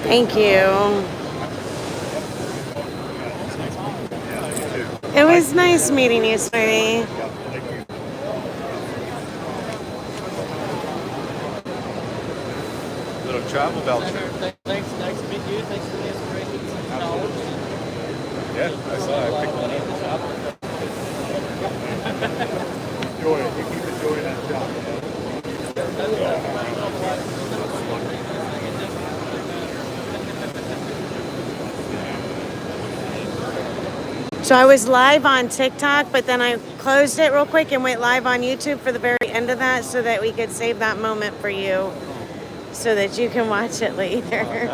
Thank you. It was nice meeting you, sweetie. Little travel voucher. Thanks, nice to meet you. Thanks for the inspiration. Yeah, I saw it. I picked one up. Enjoy it. You keep enjoying that job. So I was live on TikTok, but then I closed it real quick and went live on YouTube for the very end of that so that we could save that moment for you so that you can watch it later.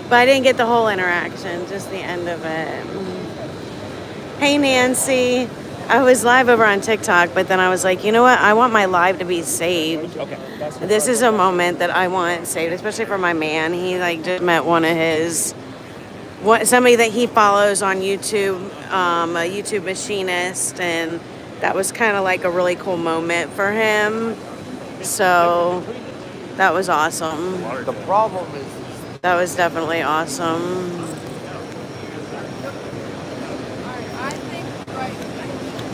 But I didn't get the whole interaction, just the end of it. Hey, Nancy. I was live over on TikTok, but then I was like, you know what? I want my live to be saved. Okay. This is a moment that I want saved, especially for my man. He like just met one of his... somebody that he follows on YouTube, a YouTube machinist, and that was kind of like a really cool moment for him. So that was awesome. The problem is That was definitely awesome.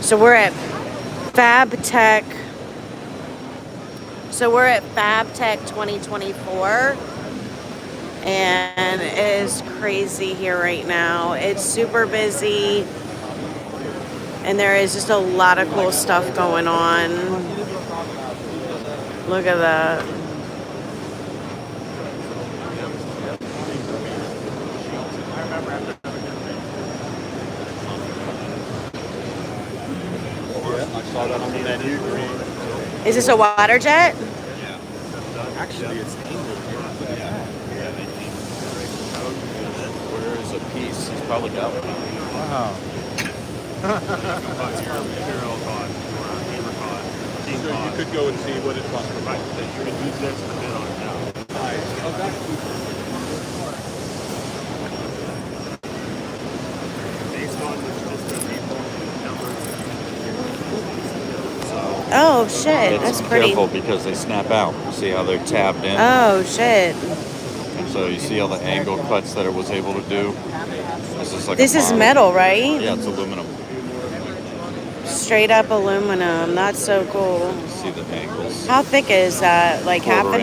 So we're at Fab Tech. So we're at Fab Tech 2024. And it is crazy here right now. It's super busy. And there is just a lot of cool stuff going on. Look at that. I saw that on the menu. Is this a water jet? Actually, it's angled. Where is a piece? He's probably got one. Wow. You could go and see what it costs. You could use this to bid on it now. Oh shit, that's pretty. Careful because they snap out. See how they're tabbed in? Oh shit. So you see all the angle cuts that it was able to do? This is like This is metal, right? Yeah, it's aluminum. Straight up aluminum. That's so cool. See the angles. How thick is that? Like half an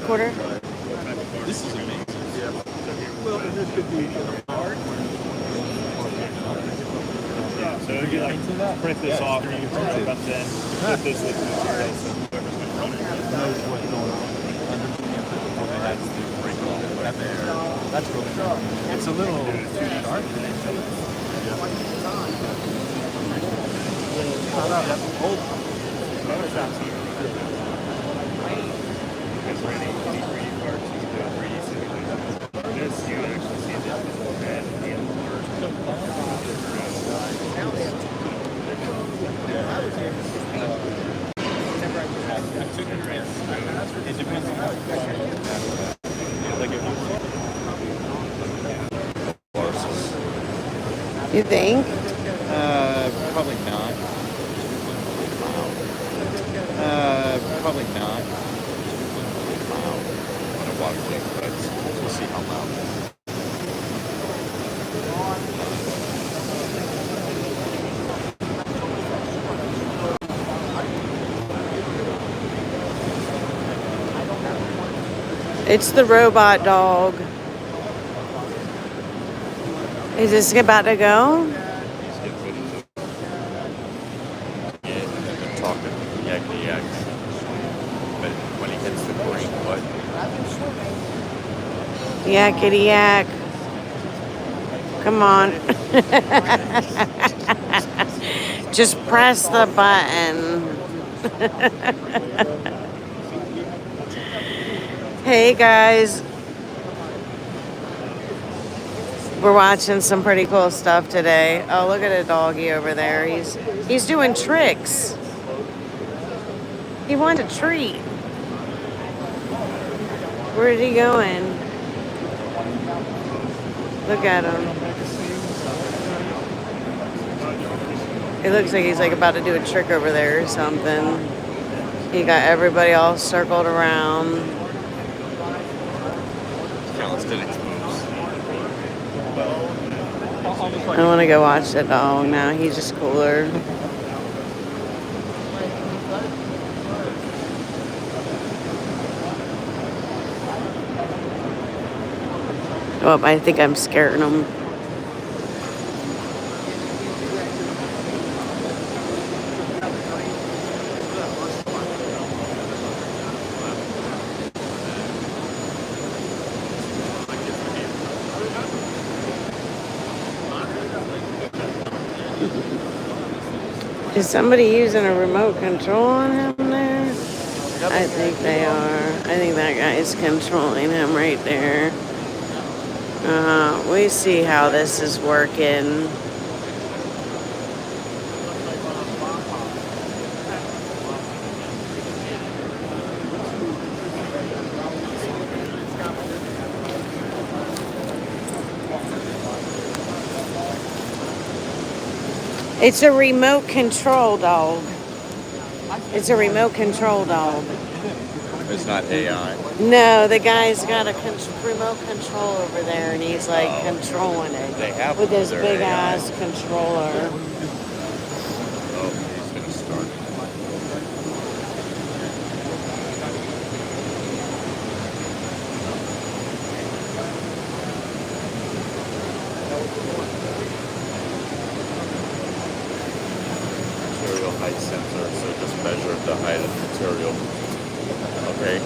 Quarter inch? Quarter? This is amazing. Well, and this could be so you like print this off, you can print it, but then put this with knows what's going on. That's really cool. It's a little too dark. This you actually see this beforehand in the You think? Probably not. Probably not. I'm gonna watch it, but we'll see how loud. It's the robot dog. Is this about to go? They're talking yakety yak. But when he hits the green button, Yakety yak. Come on. Just press the button. Hey guys. We're watching some pretty cool stuff today. Oh, look at a doggy over there. He's doing tricks. He wanted a treat. Where is he going? Look at him. It looks like he's like about to do a trick over there or something. He got everybody all circled around. kind of calisthenics moves. I want to go watch the dog now. He's just cooler. Oh, I think I'm scaring him. Is somebody using a remote control on him there? I think they are. I think that guy is controlling him right there. We see how this is working. It's a remote control dog. It's a remote control dog. It's not AI. No, the guy's got a remote control over there, and he's like controlling it They have with his their big AI. ass controller. Oh, he's going to start. Material height sensor, so just measure the height of the material. Okay,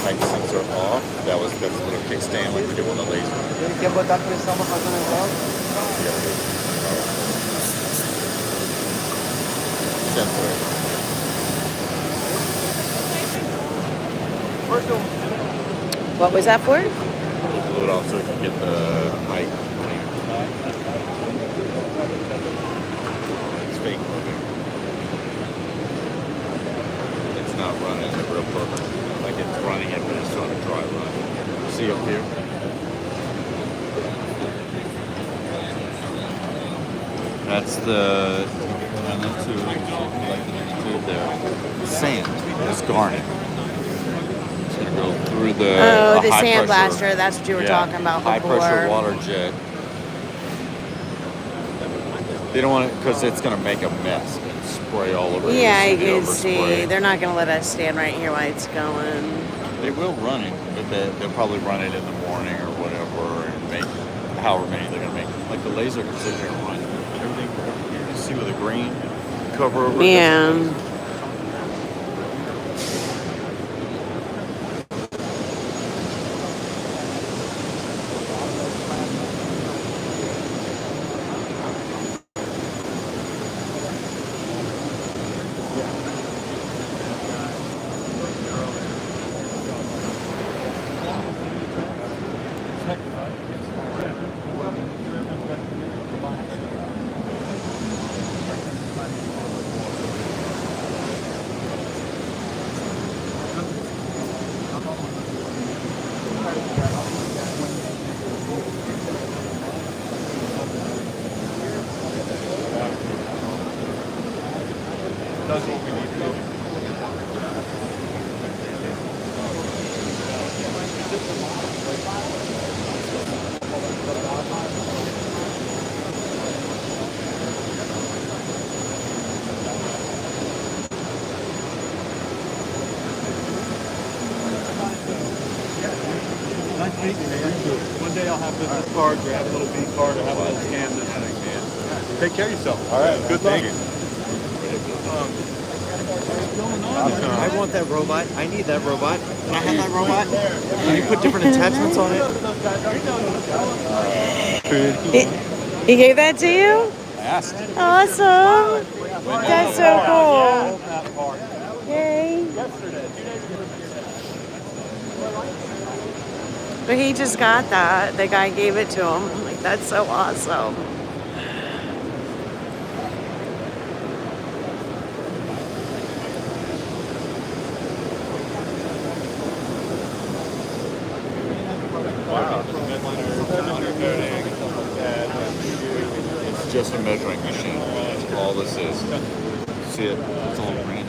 height sensor off. That's a little kickstand like we did with the laser. Quer botar pressão pra fazer o negócio? Sensor. What was that for? Glue it off so we can get the height. It's fake moving. It's not running the real program. Like it's running it, but it's on a dry run. See up here? That's the tube there. Sand. It's garnet. It's gonna go through the Oh, the high sand pressure- blaster. That's what you were talking about high before. pressure water jet. They don't want it because it's gonna make a mess and spray all over. Yeah, You you see the can see. overspray. They're not going to let us stand right here while it's going. They will run it, but they'll probably run it in the morning or whatever and make however many they're gonna make. Like the laser can sit here and run everything. You see with the green cover over it? Yeah. That's what we need to do. Nice meeting you, man. One day I'll have business cards or have a little B card or have a little scan this thing. Take care of yourself. All right. Good luck. I want that robot. I need that robot. Can I have that robot? Can you put different attachments on it? He gave that to you? Asked. Awesome. That's so cool. Yay. But he just got that. The guy gave it to him. Like, that's so awesome. It's just a measuring machine. That's all this is. See it? It's all green.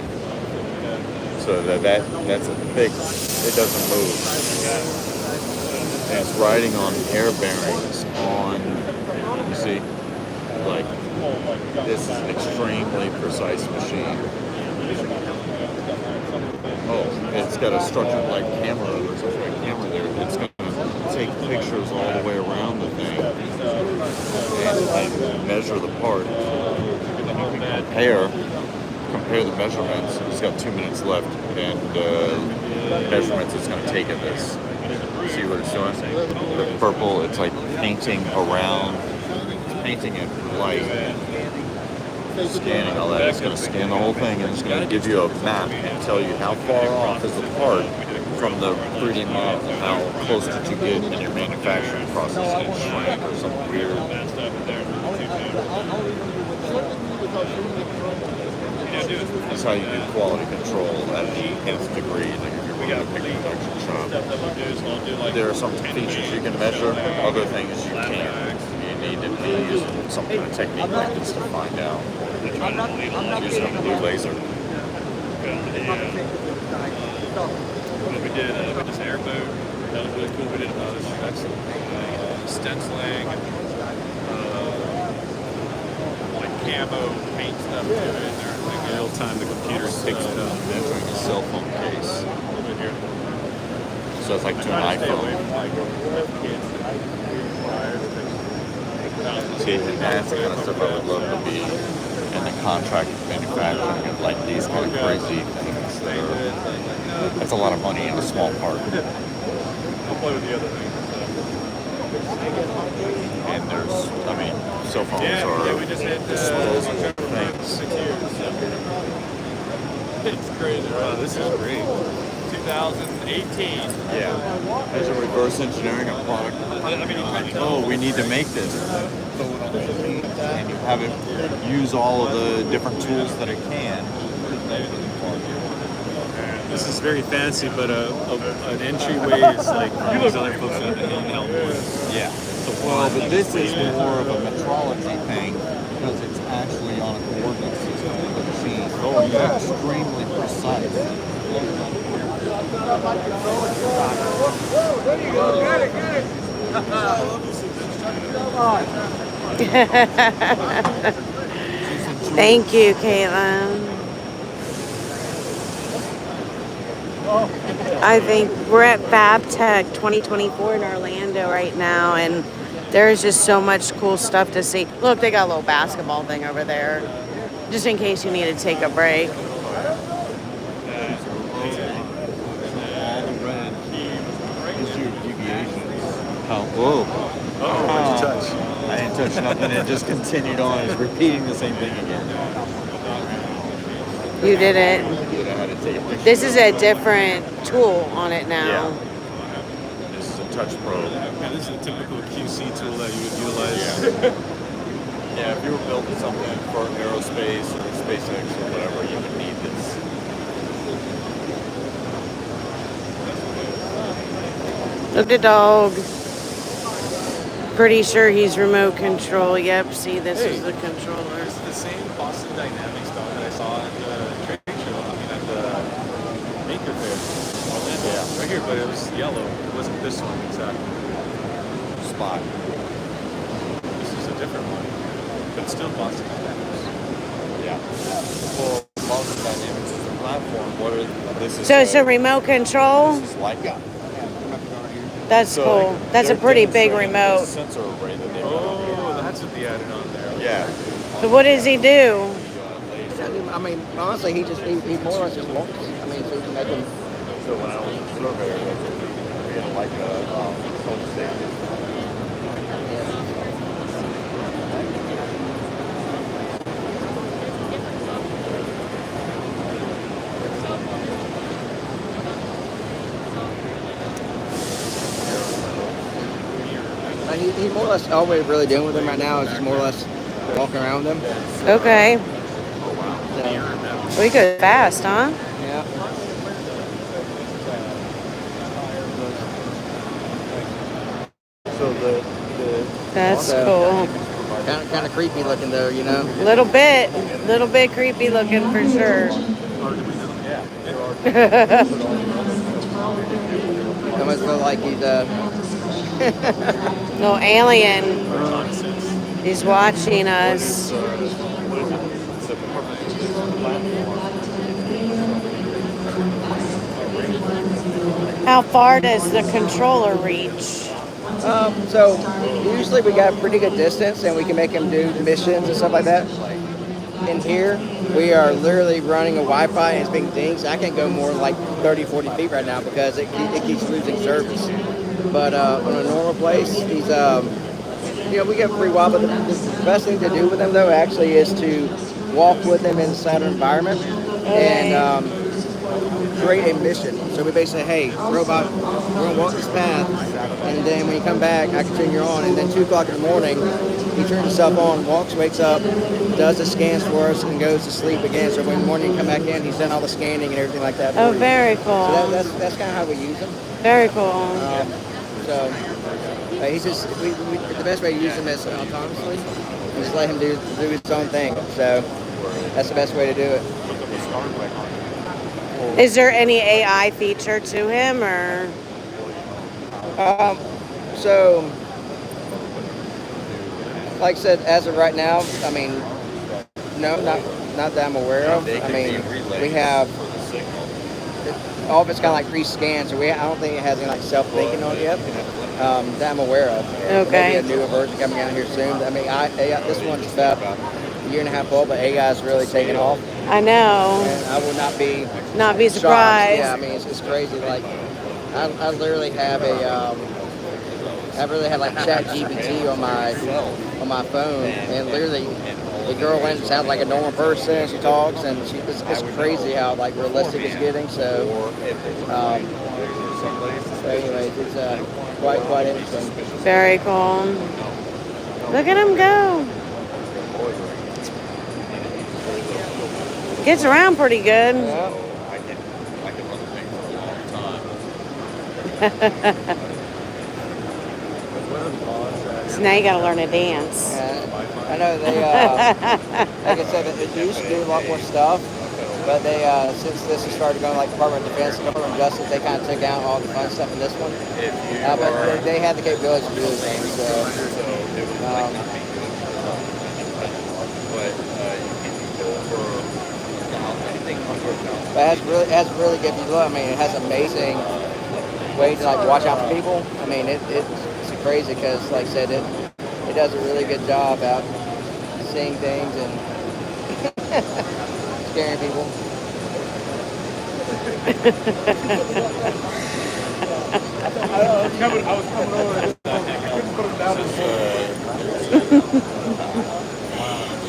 So that's a thick. It doesn't move. and it's riding on air bearings on, you see, like, this is an extremely precise machine. Oh, it's got a structured like camera, there's a camera there. It's going to take pictures all the way around the thing and measure the part. And then you can compare the measurements. It's got 2 minutes left, and measurements it's going to take at this. See what it's doing? The purple, it's like painting around, it's painting it light, scanning all that. It's going to scan the whole thing, and it's going to give you a map and tell you how far off is the part from the 3D model, how close did you get in your manufacturing process, and it shrank or some weird. That's how you do quality control at the nth degree, like if you're running a big production shop. There are some features you can measure, other things you can't. You need to be using some kind of technique like this to find out. Using a blue laser. We did this airboat. That was really cool. We did stenciling, like camo paint stuff to it. Real time, the computer picks it up. Entering a cell phone case. So it's like to an iPhone. See, and that's the kind of stuff I would love to be in the contract manufacturing of like these kind of crazy things that are, that's a lot of money in a small part. I'll play with the other things. And there's, I mean, cell phones are we just hit disposable things. 6 years. It's crazy. Wow, this is great. 2018. Yeah. There's a reverse engineering of product. Oh, we need to make this. And you have it use all of the different tools that it can. This is very fancy, but an entryway is like these other folks have an handheld one. Yeah. Well, but this is more of a metrology thing because it's actually on a coordinate system of the machine. Oh, yeah. Extremely precise. Thank you, Caitlin. I think we're at FabTech 2024 in Orlando right now, and there's just so much cool stuff to see. Look, they got a little basketball thing over there, just in case you need to take a break. Oh, whoa. What'd you touch? I didn't touch nothing. It just continued on. It's repeating the same thing again. You did it. This is a different tool on it now. Yeah. This is a touch probe. Yeah, this is a typical QC tool that you would utilize. Yeah. Yeah, if you were building something for aerospace or SpaceX or whatever, you would need this. Look at the dog. Pretty sure he's remote control. Yep, see, this is the controller. It's the same Boston Dynamics dog that I saw at the trade show, at the Maker Fair. Yeah. Right here, but it was yellow. It wasn't this one exactly. Spot. This is a different one, but still Boston Dynamics. Yeah. Well, Boston Dynamics is the platform. What are this is? So it's a remote control? This is Leica. That's cool. That's a pretty big remote. Sensor array that they got on here. Oh, that's what they added on there. Yeah. So what does he do? I mean, honestly, he more or less just looks. I mean, so you can make him. So when I was a surveyor, we had like a home station. He's more or less all we're really doing with him right now is just more or less walking around with him. Okay. So, We go fast, huh? yeah. So That's So- cool. Kind of creepy looking though, you know. Little bit creepy looking for sure. Almost feel like he's No alien. Reconnaissance. He's watching us. What is it? It's a platform. How far does the controller reach? So usually we got pretty good distance and we can make him do missions and stuff like that. In here, we are literally running a Wi-Fi and it's being dinged. I can't go more than like 30, 40 feet right now because it keeps losing service. But on a normal place, he's, we get free Wi-Fi. But the best thing to do with him though actually is to walk with him inside an environment and create a mission. So we basically say, hey, robot, we're gonna walk this path, and then when you come back, I continue on, and then 2 o'clock in the morning, he turns himself on, walks, wakes up, does the scans for us, and goes to sleep again. So when in the morning you come back in, he's done all the scanning and everything like that. Oh, for you. very cool. So that's kind of how we use him. Very cool. He's just the best way to use him is autonomously, and just let him do his own thing. So that's the best way to do it. Is there any AI feature to him, or? So, like I said, as of right now, I mean, no, not that I'm aware of. I mean, we have all of it's kind of like pre-scanned, so I don't think it has any like self-thinking on it yet. That I'm aware of. Okay. Maybe a newer version coming out here soon. I mean, this one's about a year and a half old, but AI is really taking off. I know. And I will not be surprised. shocked. Yeah, I mean, it's crazy. Like, I literally have like ChatGPT on my phone, and literally the girl went and sounds like a normal person. She talks, and it's crazy how like realistic it's getting. So, anyways, it's quite interesting. Very cool. Look at him go. Gets around pretty good. Yeah. So now you gotta learn to dance. I know they, like I said, it used to do a lot more stuff, but they, since this has started going like Department of Defense, Department of Justice, they kind of took out all the fun stuff in this one. But they had the capability to do the things. So, but it has really good. If you look, I mean, it has amazing way to like watch out for people. I mean, it's crazy because, like I said, it does a really good job out seeing things and scaring people. I was coming over.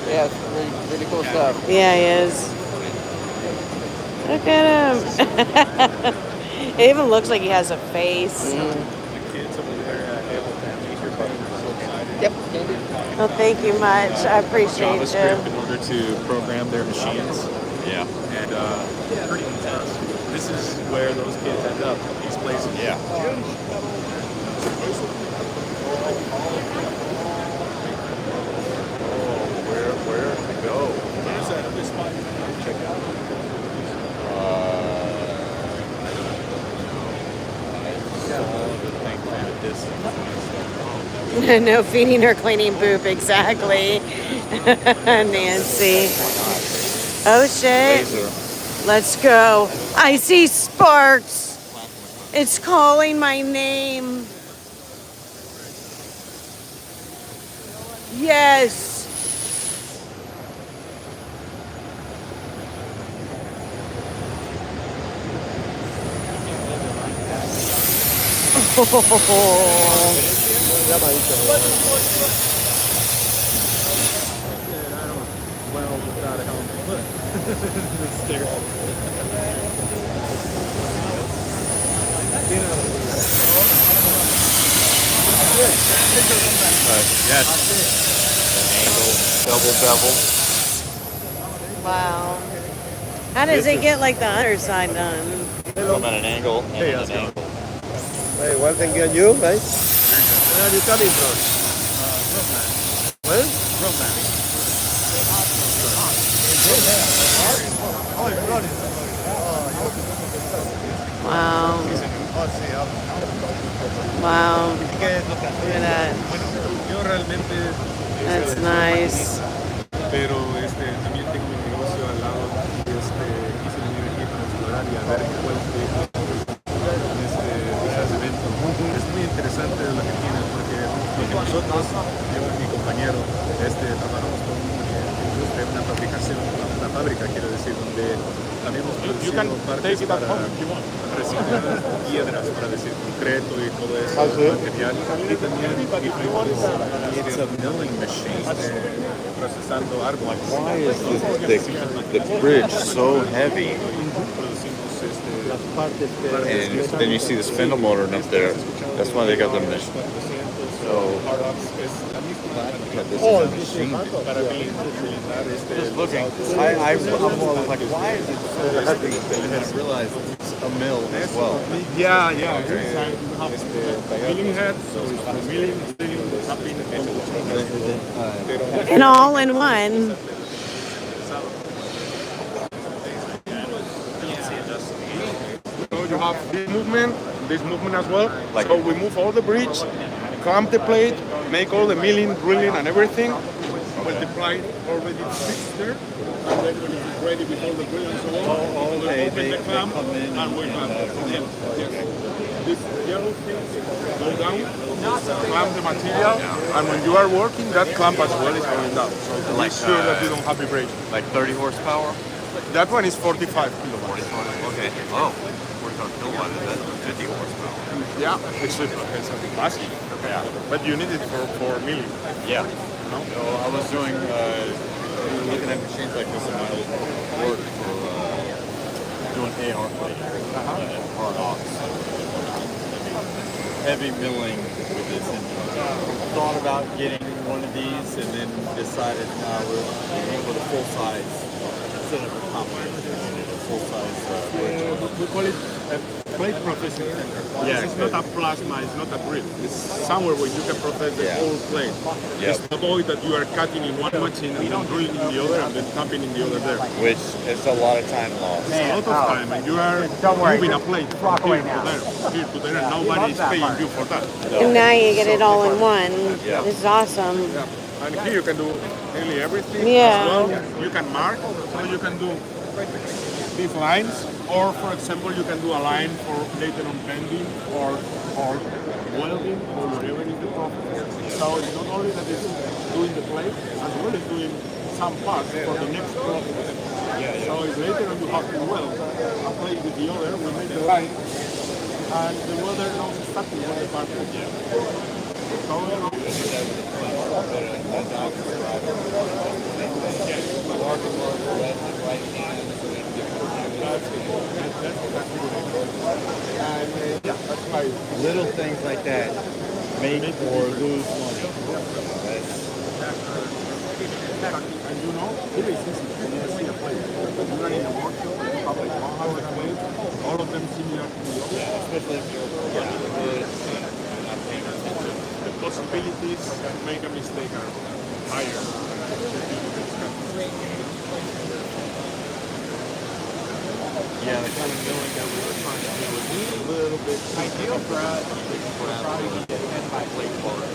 Yeah, it's really cool stuff. Yeah, he is. Look at him. It even looks like he has a face. Mm-hmm. Yep. Well, thank you much. I appreciate JavaScript you. in order to program their machines. Yeah. And pretty intense. This is where those kids end up, these places. Yeah. Where to go? Where's that other spot? Check out. No feeding or cleaning poop, exactly. Nancy. Oh shit. Laser. Let's go. I see sparks. It's calling my name. Yes. Yes. Double bevel. Wow. How does it get like the other side done? Come at an angle and Hey, at how's an it angle. Hey, one thing on you, mate. Where are you coming from? Where? Wow. Wow. That's nice. Pero también tengo mi negocio al lado y quise venir aquí para explorar y a ver cuál evento. Es muy interesante lo que tiene porque nosotros, yo y mi compañero, trabajamos con una fabricación, una fábrica quiero decir, donde habíamos producido partes para reciclar piedras, para decir concreto y todo eso, material. Y también it's a milling machine, procesando árboles. Why is the bridge so heavy? And then you see the spindle motor up there. That's why they got the mission. So, this is a machine. Just looking, I'm more like, why is it so heavy? And then I realized it's a mill as well. Yeah. Milling head, so it's for milling, tapping, And all in one. So you have this movement as well. So we move all the bridge, clamp the plate, make all the milling, drilling, and everything. Multiply already fixed there. And then when it's ready with all the drilling and so on, we open the clamp and we clamp it. These yellow things go down, clamp the material, and when you are working, that clamp as well is going down. So to make sure that you don't have vibration. Like 30 horsepower? That one is 45 kilowatts. Okay. Oh, 45 kilowatt, is that 50 horsepower? Yeah, it's massive. Yeah. But you need it for milling. Yeah. No? So I was doing, looking at machines like this in my old work for doing AR plate, hard ox. Heavy milling with this. And thought about getting one of these and then decided we're going for the full size instead of a compact. A full size We call it a plate processing center. Yeah, It's not a plasma, it's not a grid. It's somewhere where you can process the whole plate. It's the boy that you are cutting in one machine and then drilling in the other and then tapping in the other there. Which is a lot of time lost. It's a lot of time and you are moving a plate from here to there, and nobody is paying you for that. And now you get it all in one. This is awesome. Yeah. And here you can do nearly everything Yeah. as well. You can mark, so you can do these lines, or for example, you can do a line for later on bending or welding or whatever is the process. So it's not only that it's doing the plate, as well as doing some parts for the next process. So if later on you have to weld a plate with the other, we make the line, and the welder knows exactly what the part is. Little things like that make or lose money. And you know, it is easy to see a plate. But you are in a workshop, you have like 100 plates, all of them similar to the other. Especially if you're The possibilities to make a mistake are higher. Yeah, the kind of milling that we were trying to do was a little bit ideal for us. We're probably get 10 by plate part.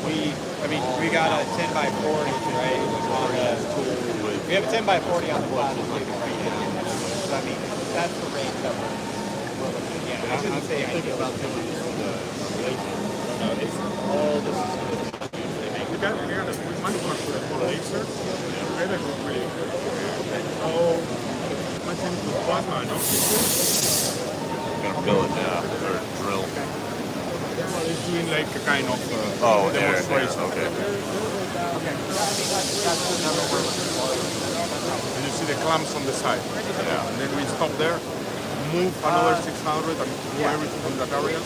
We got a 10 by 40, right? On we have a 10 by 40 on the plastic right now. So I mean, that's the range that we're looking at. I shouldn't say ideal. About doing this with the it's all this is good. We manufacture for laser. Really good. Oh, much into plasma, no? Gonna fill it now, or drill. Well, it's doing like a kind of demonstration. Okay. And you see the clamps on the side. Yeah. And then we stop there, move another 600 and do everything from that area.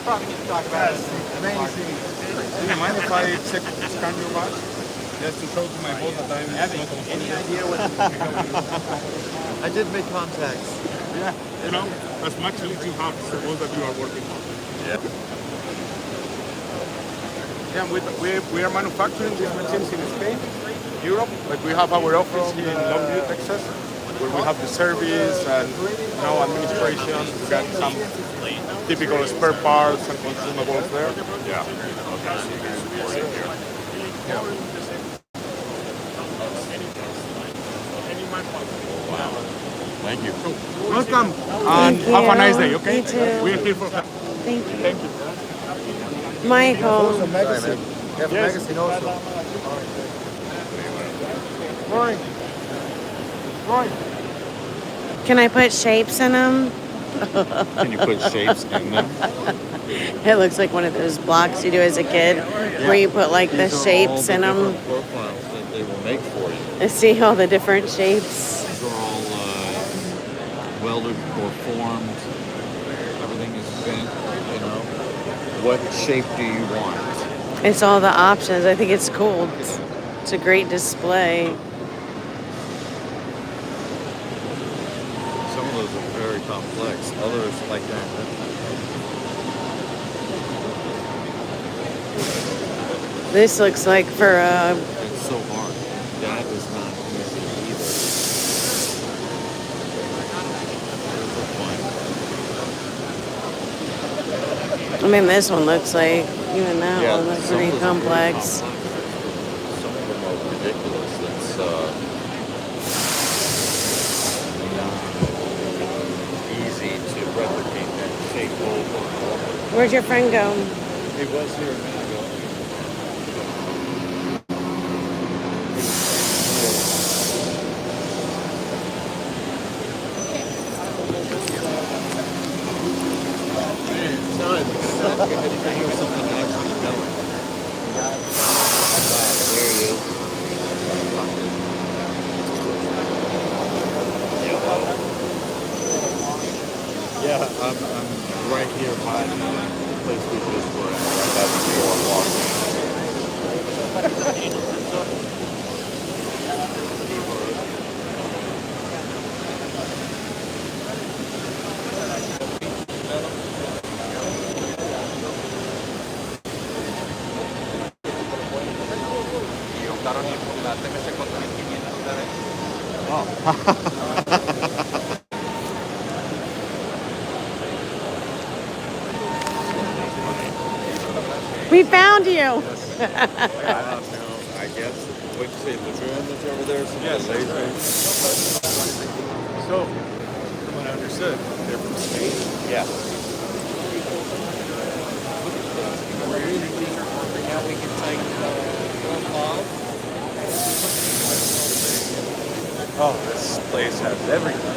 Probably need to talk about it. Amazing. Do you mind if I scan your badge? Just to show to my boss that I'm not Any idea what I did make contacts. Yeah, you know, as much as you have, suppose that you are working on. Yeah. Yeah, we are manufacturing these machines in Spain, Europe, but we have our office here in Longview, Texas, where we have the service and administration. We got some typical spare parts and consumables there. Yeah. Okay, so you guys are here. Yeah. Thank you. Welcome and Thank have a you. nice day, okay? You too. We're here for help. Thank you. Thank you. Michael. Magazine. They have a magazine also. Roy. Roy. Can I put shapes in them? Can you put shapes in them? It looks like one of those blocks you do as a kid where you put like the These are all shapes the in them. different profiles that they will make for you. And see all the different shapes. These are all welded or formed. Everything is bent, you know. What shape do you want? It's all the options. I think it's cool. It's a great display. Some of those are very complex. Others like that. This looks like for a It's so hard. That is not easy either. I mean, this one looks like, even that one looks some pretty of them are very complex. Some of them are ridiculous. It's not easy to replicate that shape over. Where'd your friend go? He was here a minute ago. Yeah, I'm right here by the place we just were at, right by the boardwalk. We found you. I guess. What'd you say, the room that's over there? Yes. So, from what I understood, they're from Spain. Yeah. Now we can take one log. Oh, this place has everything.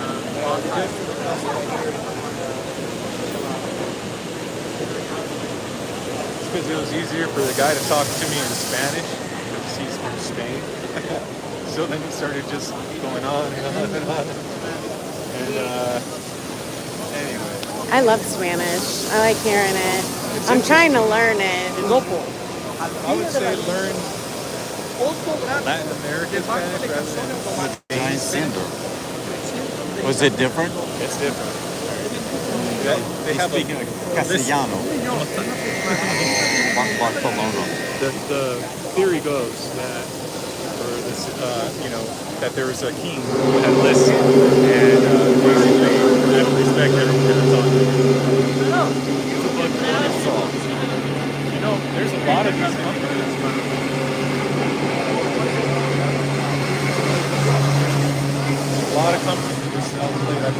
Because it was easier for the guy to talk to me in Spanish because he's from Spain. So then he started just going on and on and on. And anyway, I love Spanish. I like hearing it. I'm trying to learn it. I would say learn Latin American Spanish rather than Giant Cinder. Was it different? it's different. They have Speaking a Castellano. Barcelona. the theory goes that, or this, that there was a king who had lists, and basically, out of respect, everyone's gonna talk to him. There's a lot of these companies. A lot of companies who sell play that.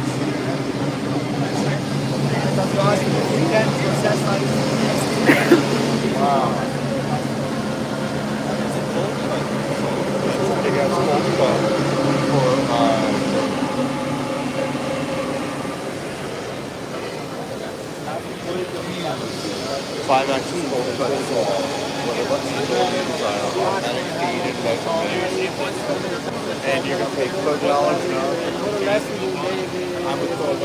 Five axis full control. Whatever automatic feed and and you're gonna pay $12 an hour. I would call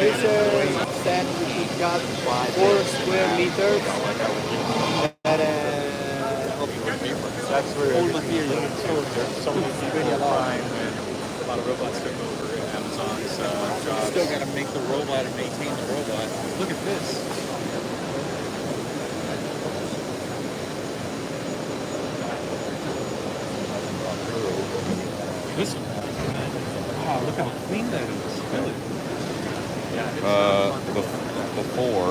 Said we got 4 square meters. That's where old material. So many video time when a lot of robots took over Amazon's jobs. Still gotta make the robot and maintain the robot. Look at this. This one. Wow, look how clean that is. Really. Before,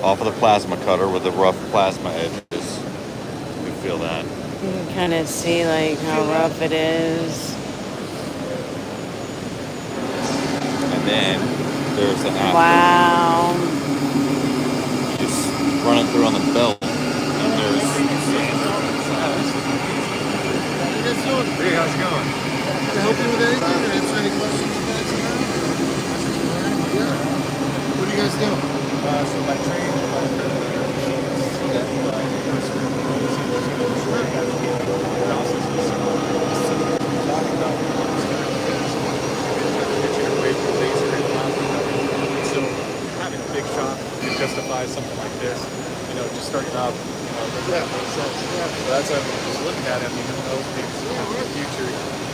off of the plasma cutter with the rough plasma edges. You feel that. You can kind of see like how rough it is. then there's an after. Wow. Just running through on the belt. And there's Hey, how's it going? Can I help you with anything or answer any questions you guys have? Yeah. What do you guys do? So by trade, so having a big shop to justify something like this, you know, just starting up, you know, doesn't make sense. So that's what I'm just looking at. I mean, who knows, maybe in the future,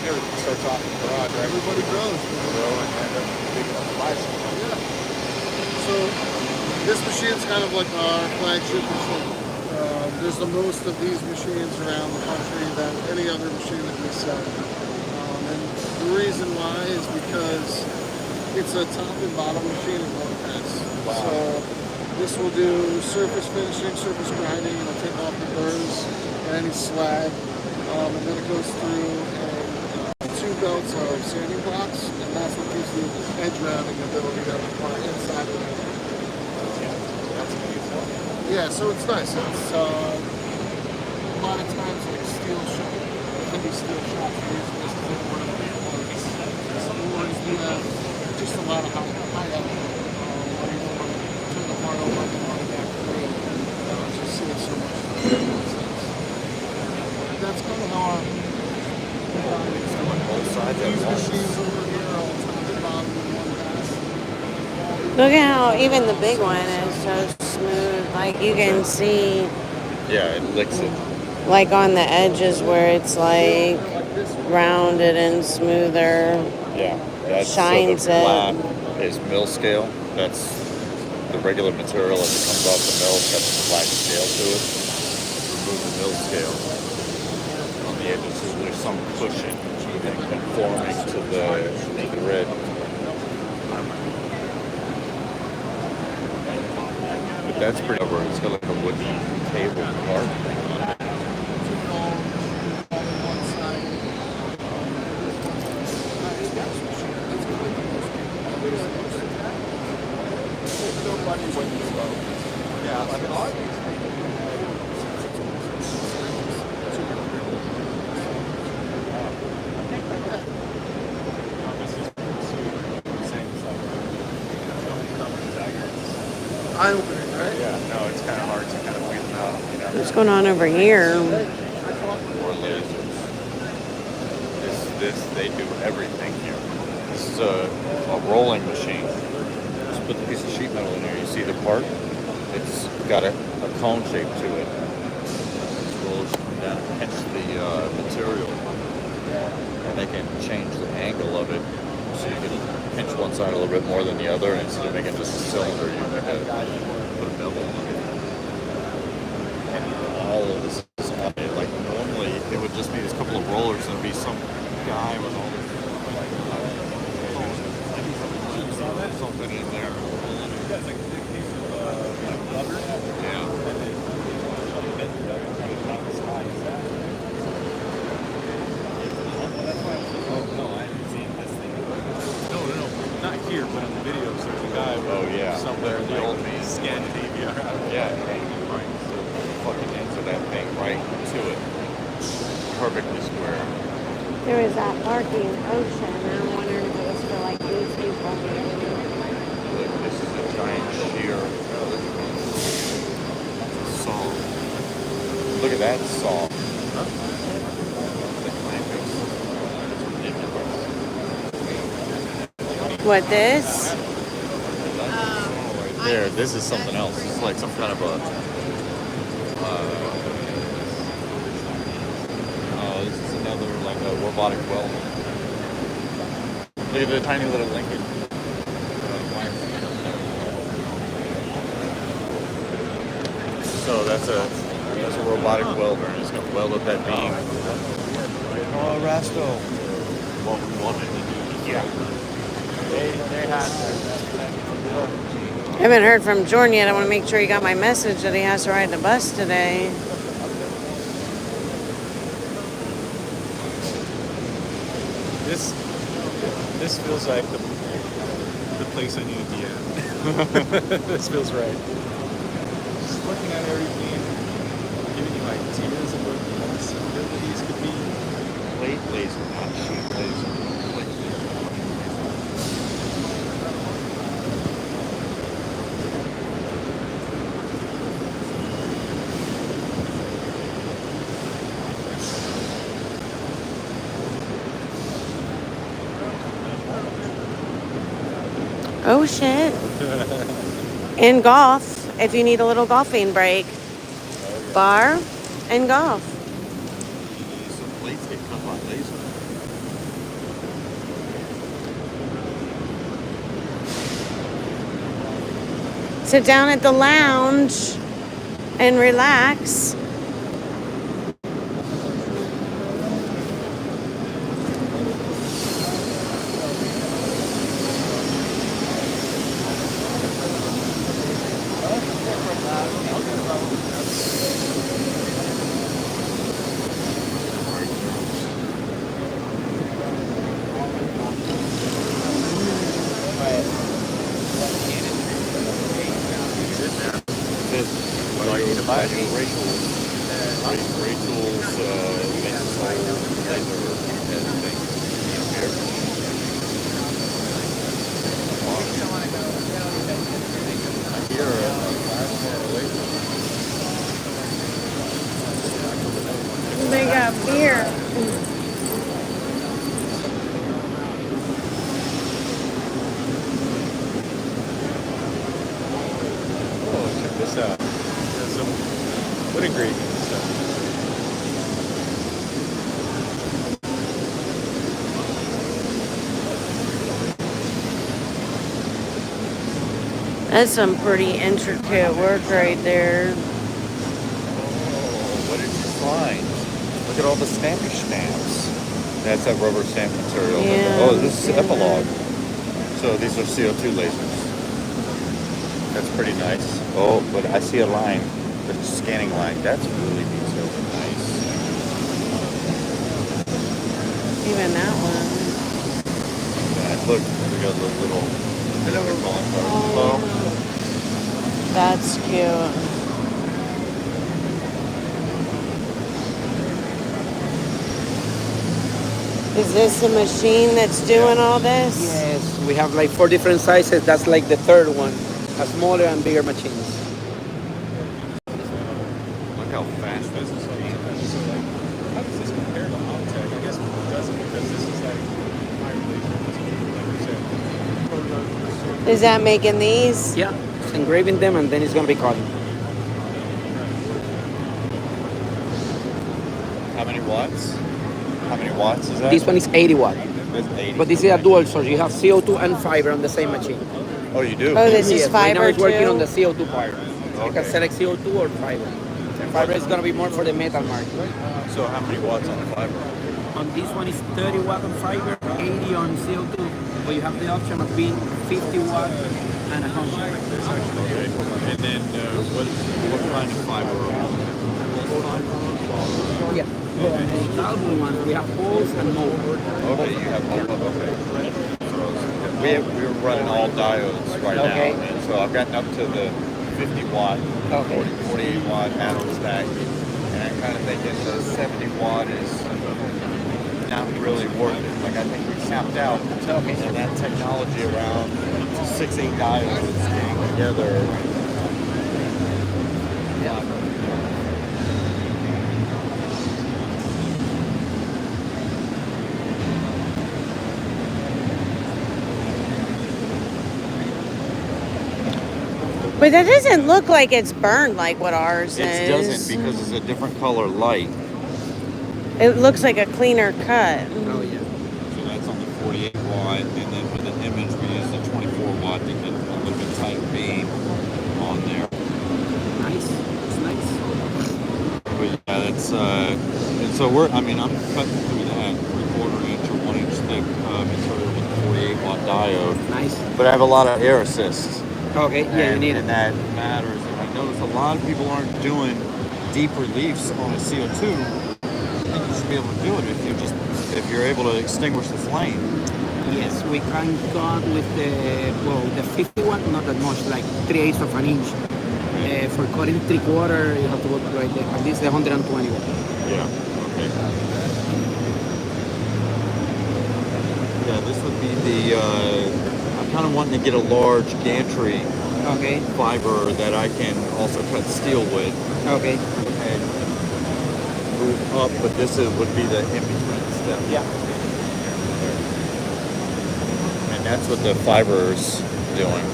everything starts off in the garage, right? Everybody grows. Grow and end up big enough to buy something. Yeah. So this machine's kind of like our flagship machine. There's the most of these machines around the country than any other machine that we sell. And the reason why is because it's a top and bottom machine in one pass. Wow. So this will do surface finishing, surface grinding, it'll take off the burrs and any slag. And then it goes through two belts of sanding blocks, and that's what gives you edge rounding ability that we want inside of it. Yeah, so it's nice. It's a lot of times like steel shop, heavy steel shops use this as one of the parts. Or you have just a lot of high output. Where you don't want to turn the part over and you want to back away. Just save so much time. That's kind of how our these machines over here are all top and bottom in one pass. Look at how even the big one is so smooth. Like you can see, yeah, it licks it. like on the edges where it's like rounded and smoother. Yeah, that's Shines so the it. black is mill scale. That's the regular material as it comes off the mill. It's got the black scale to it. Remove the mill scale on the edges. So there's some cushion and conforming to the red. But that's pretty over. It's got like a wooden table part thing on it. Eye-opening, right? Yeah, no, it's kind of hard to kind of weed them out, you know. What's going on over here? Or lasers. They do everything here. This is a rolling machine. Just put the piece of sheet metal in there. You see the part? It's got a cone shape to it. It rolls down and pinch the material. And they can change the angle of it. So you can pinch one side a little bit more than the other, and instead of making just a cylinder, you make put a bevel on it. And all of this is on it. Like normally, it would just be this couple of rollers, and it'd be some guy with all this something in there. Yeah. Not here, but in the videos, there's a guy somewhere in the old Scandinavia. Yeah, right. So fucking into that thing right to it. Perfectly square. There was that barking ocean, and I'm wondering if it was for like these people. Look, this is a giant shear saw. Look at that saw. What, this? Right there, this is something else. It's like some kind of a. This is another like a robotic welder. Look at the tiny little Lincoln. So that's a robotic welder, and it's gonna weld up that beam. Oh, Rasto. What we wanted to do. Yeah. They had I haven't heard from Jordan yet. I want to make sure he got my message that he has to ride the bus today. this feels like place I need to be at. This feels right. Just looking at everything, giving you ideas of what the possibilities could be. Plate laser, not sheet laser. Plate laser. Oh shit. In golf, if you need a little golfing break. Bar and golf. Some plates get cut by laser. Sit down at the lounge and relax. They got beer. Oh, check this out. There's some wood engraving and stuff. That's some pretty intricate work right there. Oh, what did you find? Look at all the stampy stamps. That's that rubber stamp material. Yeah. Oh, this is epilogue. So these are CO2 lasers. That's pretty nice. Oh, but I see a line. The scanning line. That's really detailed and nice. Even that one. And look, we got the little. Hello. That's cute. Is this the machine that's doing all this? Yes, we have like 4 different sizes. That's like the third one. A smaller and bigger machines. Look how fast this is being. So, like, how does this compare to Optech? I guess it doesn't, because this is like higher laser, like you said. Is that making these? Yeah, it's engraving them and then it's gonna be cut. How many watts? How many watts is that? This one is 80 watt. That's 80. But this is a dual source. You have CO2 and fiber on the same machine. Oh, you do? Oh, this is Yes, right now fiber it's working on too? the CO2 part. You Okay. can select CO2 or fiber. And fiber is gonna be more for the metal market. So how many watts on the fiber? On this one is 30 watt on fiber, 80 on CO2. But you have the option of being 50 watt and 100. Okay. And then what kind of fiber? Yeah. The carbon one, we have poles and mold. Okay, you have okay. We're running all diodes right Okay. now, and so I've gotten up to the 50 watt, Okay. 48 watt anode stack, and I'm kind of thinking the 70 watt is not really worth it. Like I think we capped out, Okay. and that technology around 6-8 diodes getting together. Yeah. But that doesn't look like it's burned like what ours It is. doesn't because it's a different color light. It looks like a cleaner cut. Oh yeah. So that's on the 48 watt, and then for the image we use the 24 watt to get a little bit tighter beam on there. Nice. It's nice. But yeah, that's and so I'm cutting through that 3/4 inch or 1 inch thick material with a 48 watt diode. Nice. But I have a lot of air assist. Okay, yeah, you need and it. that matters. And I notice a lot of people aren't doing deep reliefs on a CO2. I think you should be able to do it if you're able to extinguish the flame. Yes, we can cut with the 51, not that much, like 3/8 of an inch. For cutting 3/4, you have to go right there. At least the 120. Yeah. Okay. Yeah, this would be the. I'm kind of wanting to get a large gantry Okay. fiber that I can also cut steel with Okay. and move up, but would be the in-between step. Yeah. And that's what the fiber's doing.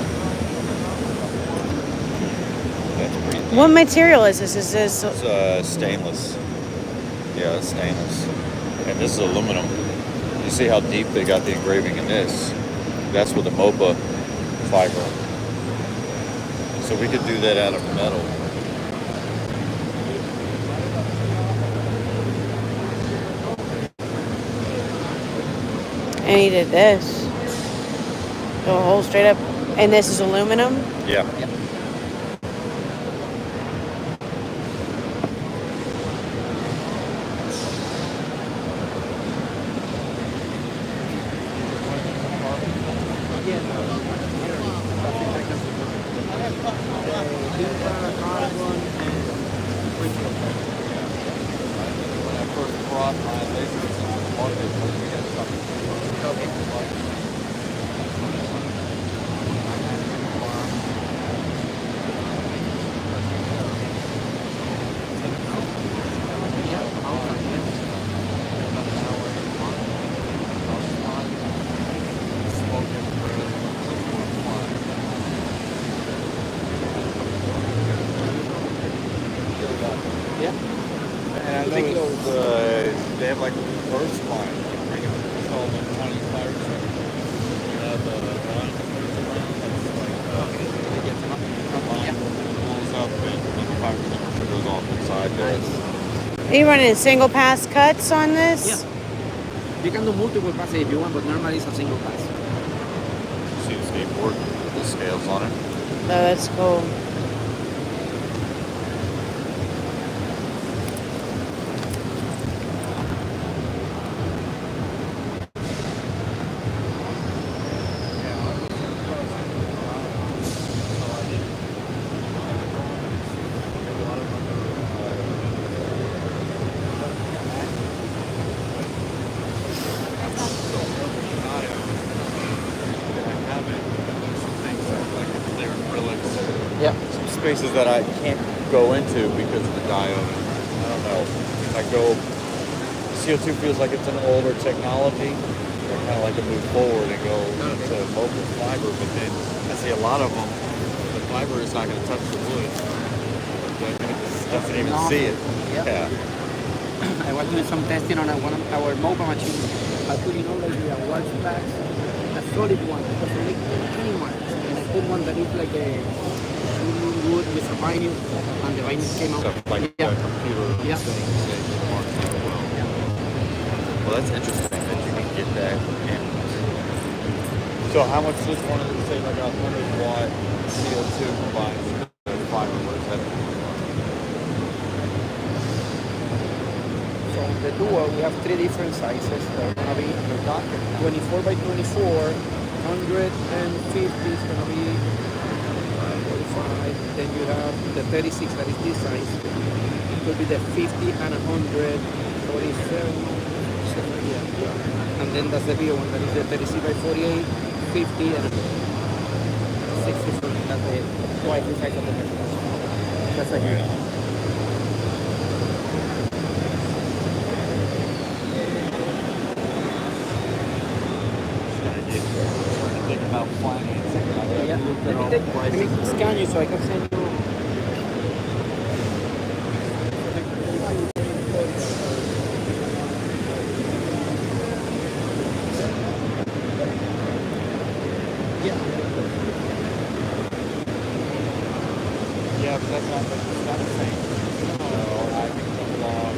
That's pretty neat. What material is this? Is this It's stainless. Yeah, it's stainless. And this is aluminum. You see how deep they got the engraving in this? That's with the MOPA fiber. So we could do that out of metal. and he did this. The whole straight up, and this is aluminum. Yeah. Yep. And I know they have like a reverse line. It's called the 20 fire truck. You have the line that goes around. That's like, line pulls up and the fire extinguisher goes off inside there. Are you running single pass cuts on this? Yeah. You can do multiple passes if you want, but normally it's a single pass. See the skateboard with the scales on it. Oh, that's cool. Yeah. Some spaces that I can't go into because of the diode. I don't know. I go, CO2 feels like it's an older technology. I kind of like to move forward and go into local fiber, but then I see a lot of them, the fiber is not going to touch the wood. It doesn't even see it. Yeah. Yeah. I was doing some testing on one of our MOPA machines. I put in all like the watch packs, a solid one, because I make any marks. And I put one that is like a wood with a vinyl, and the vinyl came out. Stuff like Yeah. the computer. Yeah. Well, that's interesting that you can get that. And so how much does one of them say like a 100-watt CO2 combined with the fiber? What is that? So on the Duo, we have three different sizes. They're gonna be 24 by 24, 150 is gonna be 45. Then you have the 36 that is this size. It could be the 50 and 100, 47. Yeah. And then that's the bigger one that is the 36 by 48, 50 and 60. So that's the twice the size of the machine. That's a huge. Think about financing. Yeah. Let me scan you so I can send you. Yeah, but that's not the same. So I can come along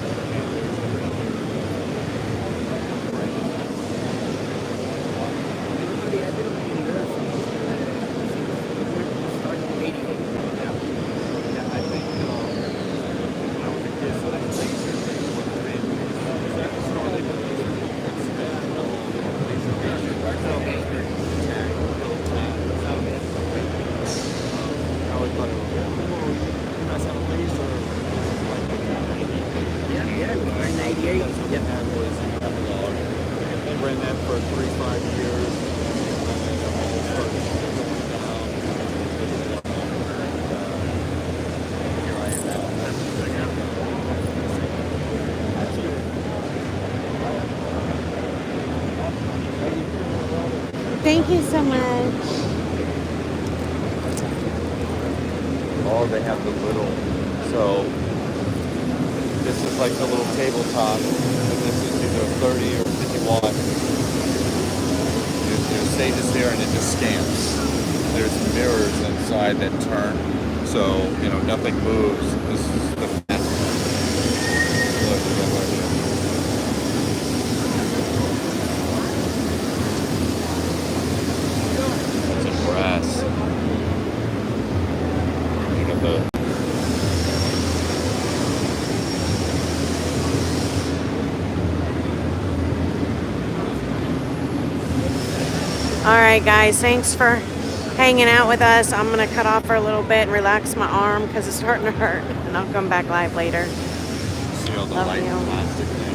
that for 3-5 years. Thank you so much. Oh, they have the little, so this is like the little tabletop, and this is either 30 or 50 watt. There's stages there, and it just scans. There's mirrors inside that turn, so you know nothing moves. This is the fat. Look, it's in brass. You got the All right, guys, thanks for hanging out with us. I'm going to cut off for a little bit and relax my arm because it's starting to hurt. And I'll come back live later. see all the Love light you. plastic.